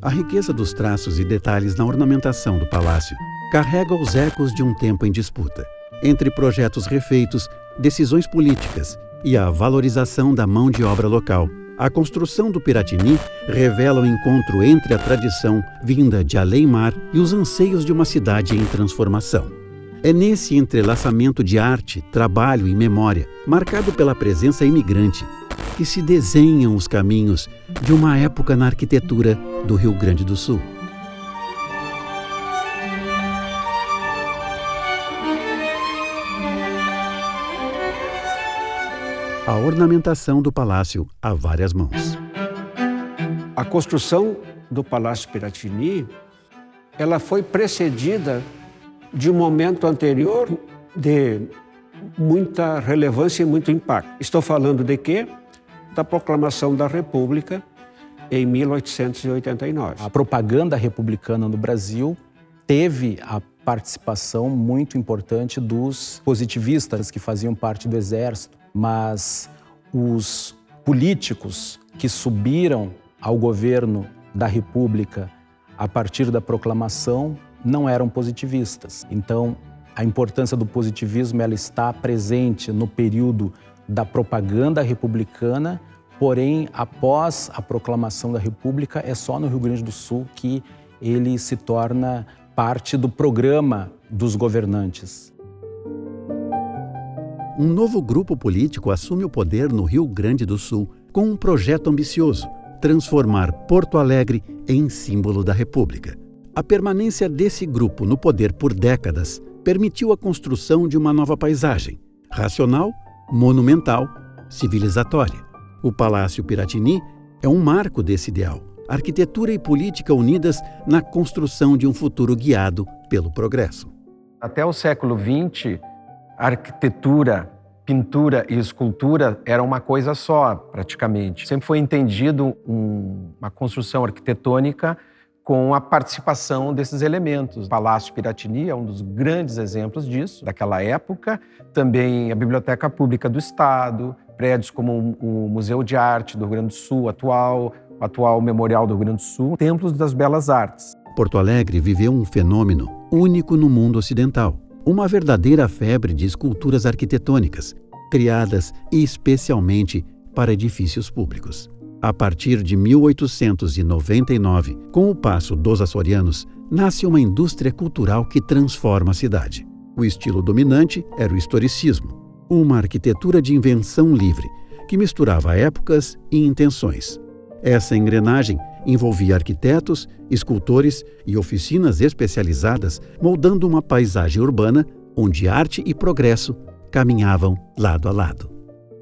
A riqueza dos traços e detalhes na ornamentação do palácio carrega os ecos de um tempo em disputa, entre projetos refeitos, decisões políticas e a valorização da mão de obra local. A construção do Piratini revela o encontro entre a tradição vinda de além-mar e os anseios de uma cidade em transformação. É nesse entrelaçamento de arte, trabalho e memória, marcado pela presença imigrante, que se desenham os caminhos de uma época na arquitetura do Rio Grande do Sul. A ornamentação do palácio a várias mãos. A construção do Palácio Piratini, ela foi precedida de um momento anterior de muita relevância e muito impacto. Estou falando de quê? Da proclamação da República em 1889. A propaganda republicana no Brasil teve a participação muito importante dos positivistas que faziam parte do Exército, mas os políticos que subiram ao governo da República a partir da proclamação não eram positivistas. Então, a importância do positivismo ela está presente no período da propaganda republicana, porém, após a proclamação da República, é só no Rio Grande do Sul que ele se torna parte do programa dos governantes. Um novo grupo político assume o poder no Rio Grande do Sul com um projeto ambicioso: transformar Porto Alegre em símbolo da República. A permanência desse grupo no poder por décadas permitiu a construção de uma nova paisagem, racional, monumental, civilizatória. O Palácio Piratini é um marco desse ideal. Arquitetura e política unidas na construção de um futuro guiado pelo progresso. Até o século XX, arquitetura, pintura e escultura eram uma coisa só, praticamente. Sempre foi entendido uma construção arquitetônica com a participação desses elementos. O Palácio Piratini é um dos grandes exemplos disso, daquela época. Também a Biblioteca Pública do Estado, prédios como o Museu de Arte do Rio Grande do Sul atual, o atual Memorial do Rio Grande do Sul, templos das belas artes. Porto Alegre viveu um fenômeno único no mundo ocidental. Uma verdadeira febre de esculturas arquitetônicas, criadas especialmente para edifícios públicos. A partir de 1899, com o passo dos açorianos, nasce uma indústria cultural que transforma a cidade. O estilo dominante era o historicismo, uma arquitetura de invenção livre, que misturava épocas e intenções. Essa engrenagem envolvia arquitetos, escultores e oficinas especializadas, moldando uma paisagem urbana onde arte e progresso caminhavam lado a lado.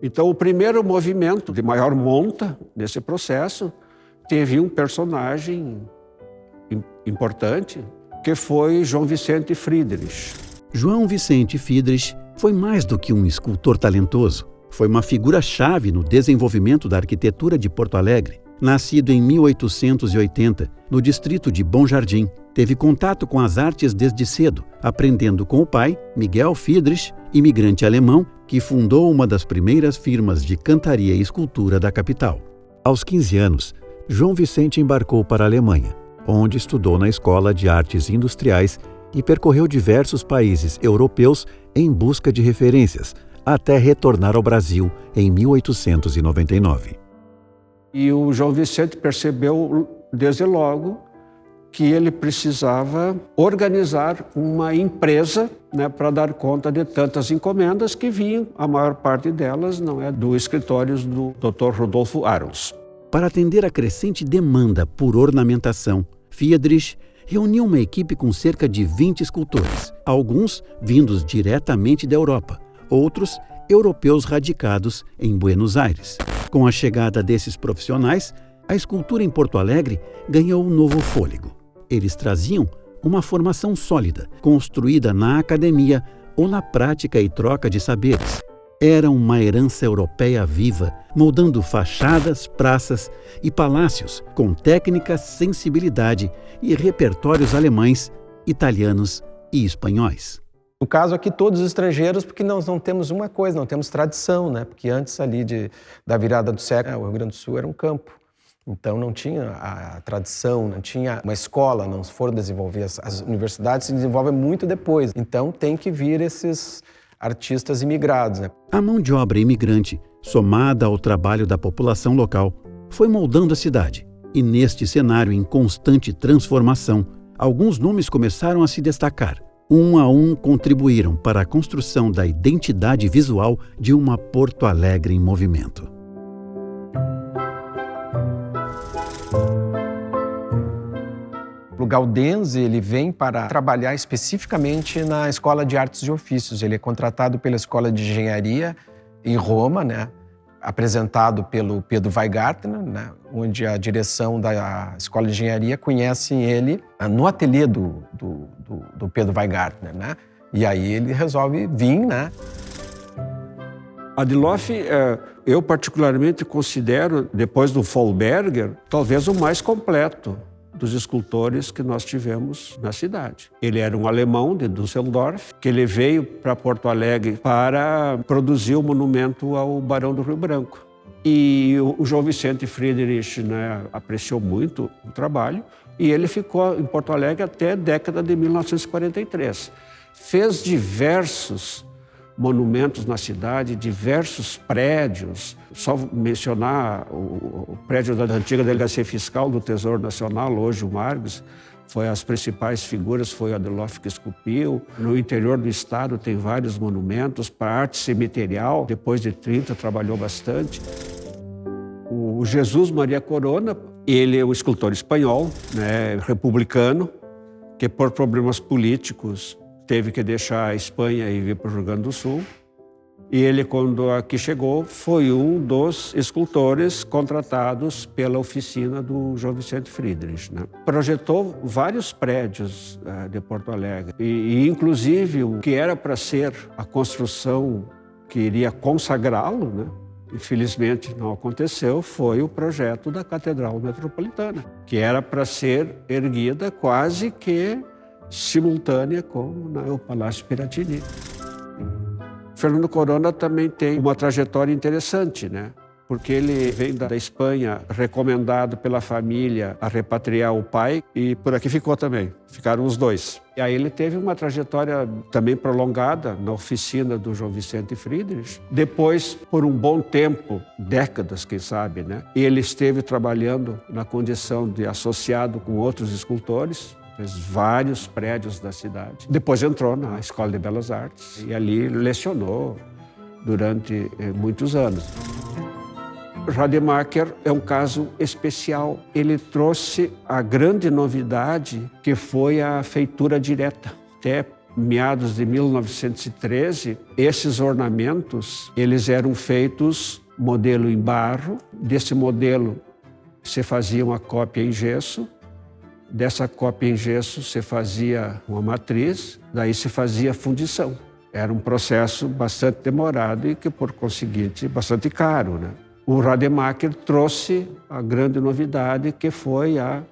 Então, o primeiro movimento de maior monta nesse processo teve um personagem importante, que foi João Vicente Friedrich. João Vicente Friedrich foi mais do que um escultor talentoso. Foi uma figura-chave no desenvolvimento da arquitetura de Porto Alegre. Nascido em 1880, no distrito de Bom Jardim, teve contato com as artes desde cedo, aprendendo com o pai, Miguel Friedrich, imigrante alemão, que fundou uma das primeiras firmas de cantaria e escultura da capital. Aos 15 anos, João Vicente embarcou para a Alemanha, onde estudou na Escola de Artes Industriais e percorreu diversos países europeus em busca de referências, até retornar ao Brasil em 1899. E o João Vicente percebeu desde logo que ele precisava organizar uma empresa, para dar conta de tantas encomendas que vinham, a maior parte delas do escritórios do Dr. Rodolfo Arons. Para atender a crescente demanda por ornamentação, Friedrich reuniu uma equipe com cerca de 20 escultores, alguns vindos diretamente da Europa, outros europeus radicados em Buenos Aires. Com a chegada desses profissionais, a escultura em Porto Alegre ganhou um novo fôlego. Eles traziam uma formação sólida, construída na academia ou na prática e troca de saberes. Era uma herança europeia viva, moldando fachadas, praças e palácios com técnica, sensibilidade e repertórios alemães, italianos e espanhóis. No caso aqui, todos os estrangeiros, porque nós não temos uma coisa, não temos tradição, Porque antes ali da virada do século, o Rio Grande do Sul era um campo. Então não tinha a tradição, não tinha uma escola, não foram desenvolver, as universidades se desenvolvem muito depois. Então tem que vir esses artistas imigrados, né? A mão de obra imigrante, somada ao trabalho da população local, foi moldando a cidade. E neste cenário em constante transformação, alguns nomes começaram a se destacar. Um a um contribuíram para a construção da identidade visual de uma Porto Alegre em movimento. O Gaudenzi, ele vem para trabalhar especificamente na Escola de Artes e Ofícios. Ele é contratado pela Escola de Engenharia em Roma, né? Apresentado pelo Pedro Weigartner, né? Onde a direção da Escola de Engenharia conhece ele no ateliê do Pedro Weigartner, né? E aí ele resolve vir, né? Adloff, eu particularmente considero, depois do Vollberger, talvez o mais completo dos escultores que nós tivemos na cidade. Ele era um alemão de Düsseldorf, que ele veio para Porto Alegre para produzir o monumento ao Barão do Rio Branco. E o João Vicente Friedrich, né, apreciou muito o trabalho e ele ficou em Porto Alegre até a década de 1943. Fez diversos monumentos na cidade, diversos prédios. Só mencionar o prédio da antiga Delegacia Fiscal do Tesouro Nacional, hoje o Margos, as principais figuras foi o Adloff que esculpiu. No interior do estado tem vários monumentos. Para a arte cemiterial, depois de 30, trabalhou bastante. O Jesus Maria Corona, ele é um escultor espanhol, né, republicano, que por problemas políticos teve que deixar a Espanha e vir para o Rio Grande do Sul. E ele, quando aqui chegou, foi um dos escultores contratados pela oficina do João Vicente Friedrich, né? Projetou vários prédios de Porto Alegre. E, inclusive, o que era para ser a construção que iria consagrá-lo, né? Infelizmente não aconteceu, foi o projeto da Catedral Metropolitana, que era para ser erguida quase que simultânea com o Palácio Piratini. Fernando Corona também tem uma trajetória interessante, né? Porque ele vem da Espanha, recomendado pela família a repatriar o pai, e por aqui ficou também. Ficaram os dois. E aí ele teve uma trajetória também prolongada na oficina do João Vicente Friedrich. Depois, por um bom tempo, décadas, quem sabe, né? Ele esteve trabalhando na condição de associado com outros escultores, fez vários prédios da cidade. Depois entrou na Escola de Belas Artes e ali lecionou durante muitos anos. Rademacher é um caso especial. Ele trouxe a grande novidade que foi a feitura direta. Até meados de 1913, esses ornamentos eles eram feitos modelo em barro. Desse modelo se fazia uma cópia em gesso. Dessa cópia em gesso se fazia uma matriz, daí se fazia a fundição. Era um processo bastante demorado e que, por conseguinte, bastante caro, né? O Rademacher trouxe a grande novidade, que foi a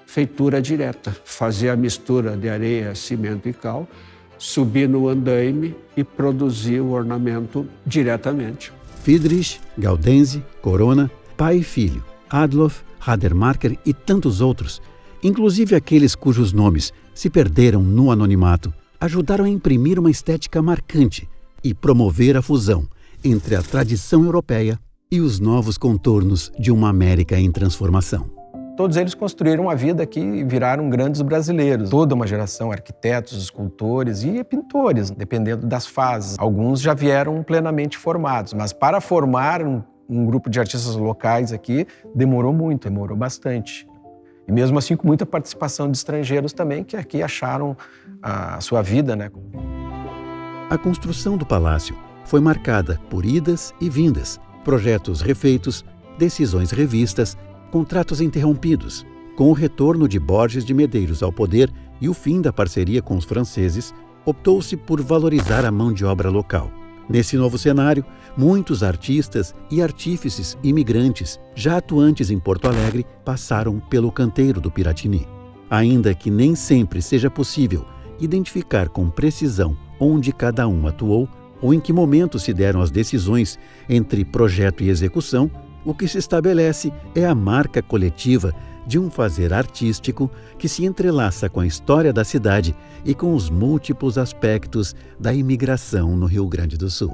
feitura direta. Fazer a mistura de areia, cimento e cal, subir no andaime e produzir o ornamento diretamente. Friedrich, Gaudenzi, Corona, pai e filho, Adloff, Rademacher e tantos outros, inclusive aqueles cujos nomes se perderam no anonimato, ajudaram a imprimir uma estética marcante e promover a fusão entre a tradição europeia e os novos contornos de uma América em transformação. Todos eles construíram uma vida aqui e viraram grandes brasileiros. Toda uma geração, arquitetos, escultores e pintores, dependendo das fases. Alguns já vieram plenamente formados, mas para formar um grupo de artistas locais aqui, demorou muito, demorou bastante. E mesmo assim com muita participação de estrangeiros também, que aqui acharam a sua vida, né? A construção do palácio foi marcada por idas e vindas, projetos refeitos, decisões revistas, contratos interrompidos. Com o retorno de Borges de Medeiros ao poder e o fim da parceria com os franceses, optou-se por valorizar a mão de obra local. Nesse novo cenário, muitos artistas e artífices imigrantes, já atuantes em Porto Alegre, passaram pelo canteiro do Piratini. Ainda que nem sempre seja possível identificar com precisão onde cada um atuou ou em que momento se deram as decisões entre projeto e execução, O que se estabelece é a marca coletiva de um fazer artístico que se entrelaça com a história da cidade e com os múltiplos aspectos da imigração no Rio Grande do Sul.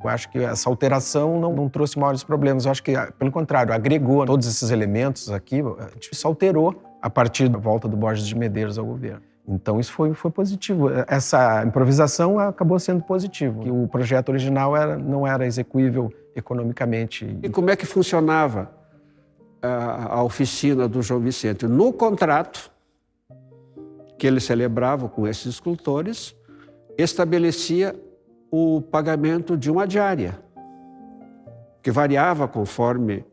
Eu acho que essa alteração não trouxe maiores problemas. Eu acho que, pelo contrário, agregou todos esses elementos aqui. A gente se alterou a partir da volta do Borges de Medeiros ao governo. Então isso foi positivo. Essa improvisação acabou sendo positivo. Que o projeto original não era execuível economicamente. E como é que funcionava a oficina do João Vicente? No contrato que ele celebrava com esses escultores, estabelecia o pagamento de uma diária, que variava conforme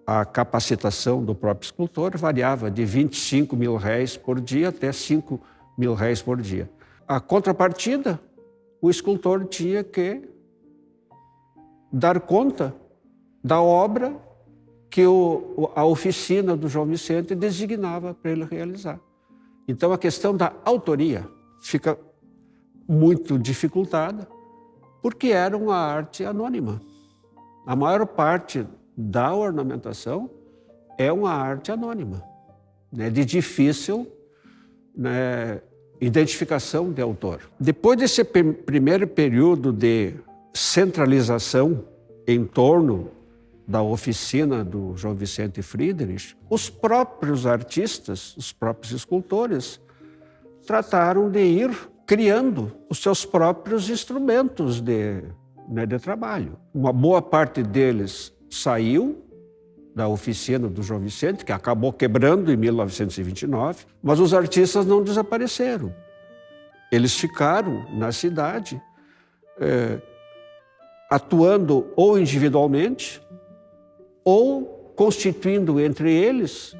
a capacitação do próprio escultor, variava de 25 mil réis por dia até 5 mil réis por dia. A contrapartida, o escultor tinha que dar conta da obra que a oficina do João Vicente designava para ele realizar. Então a questão da autoria fica muito dificultada, porque era uma arte anônima. A maior parte da ornamentação é uma arte anônima, né, de difícil, né, identificação de autor. Depois desse primeiro período de centralização em torno da oficina do João Vicente Friedrich, os próprios artistas, os próprios escultores, trataram de ir criando os seus próprios instrumentos de trabalho. Uma boa parte deles saiu da oficina do João Vicente, que acabou quebrando em 1929, mas os artistas não desapareceram. Eles ficaram na cidade, atuando ou individualmente, ou constituindo entre eles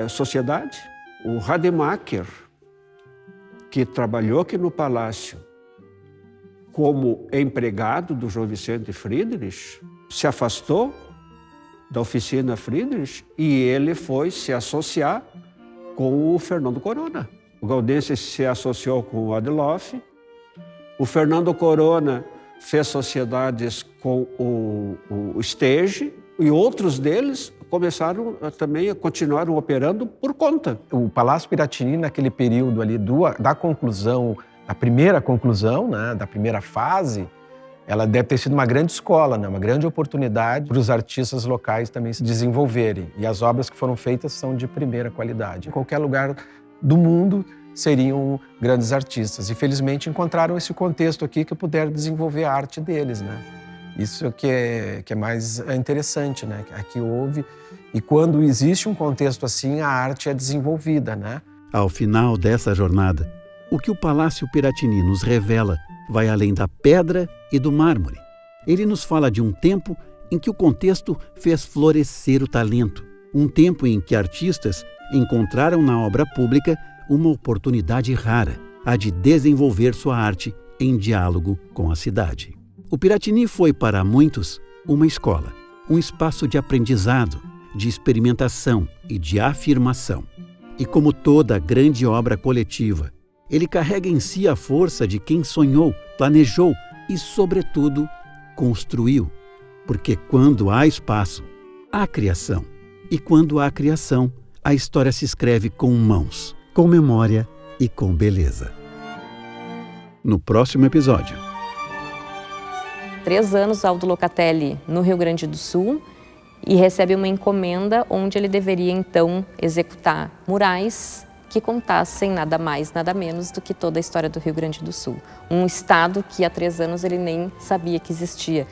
sociedade. O Rademacher, que trabalhou aqui no Palácio como empregado do João Vicente Friedrich, se afastou da oficina Friedrich e ele foi se associar com o Fernando Corona. O Gaudense se associou com o Adloff, o Fernando Corona fez sociedades com o Stege e outros deles começaram também a continuar operando por conta. O Palácio Piratini, naquele período ali da conclusão, da primeira conclusão, né, da primeira fase, ela deve ter sido uma grande escola, né, uma grande oportunidade para os artistas locais também se desenvolverem. E as obras que foram feitas são de primeira qualidade. Em qualquer lugar do mundo seriam grandes artistas. E felizmente encontraram esse contexto aqui que puderam desenvolver a arte deles, né? Isso que é mais interessante, né? Aqui houve, e quando existe um contexto assim, a arte é desenvolvida, né? Ao final dessa jornada, o que o Palácio Piratini nos revela vai além da pedra e do mármore. Ele nos fala de um tempo em que o contexto fez florescer o talento, um tempo em que artistas encontraram na obra pública uma oportunidade rara, a de desenvolver sua arte em diálogo com a cidade. O Piratini foi, para muitos, uma escola, um espaço de aprendizado, de experimentação e de afirmação. E como toda grande obra coletiva, ele carrega em si a força de quem sonhou, planejou e, sobretudo, construiu. Porque quando há espaço, há criação. E quando há criação, a história se escreve com mãos, com memória e com beleza. No próximo episódio. 3 anos Aldo Locatelli no Rio Grande do Sul e recebe uma encomenda onde ele deveria então executar murais que contassem nada mais, nada menos do que toda a história do Rio Grande do Sul. Um estado que há 3 anos ele nem sabia que existia.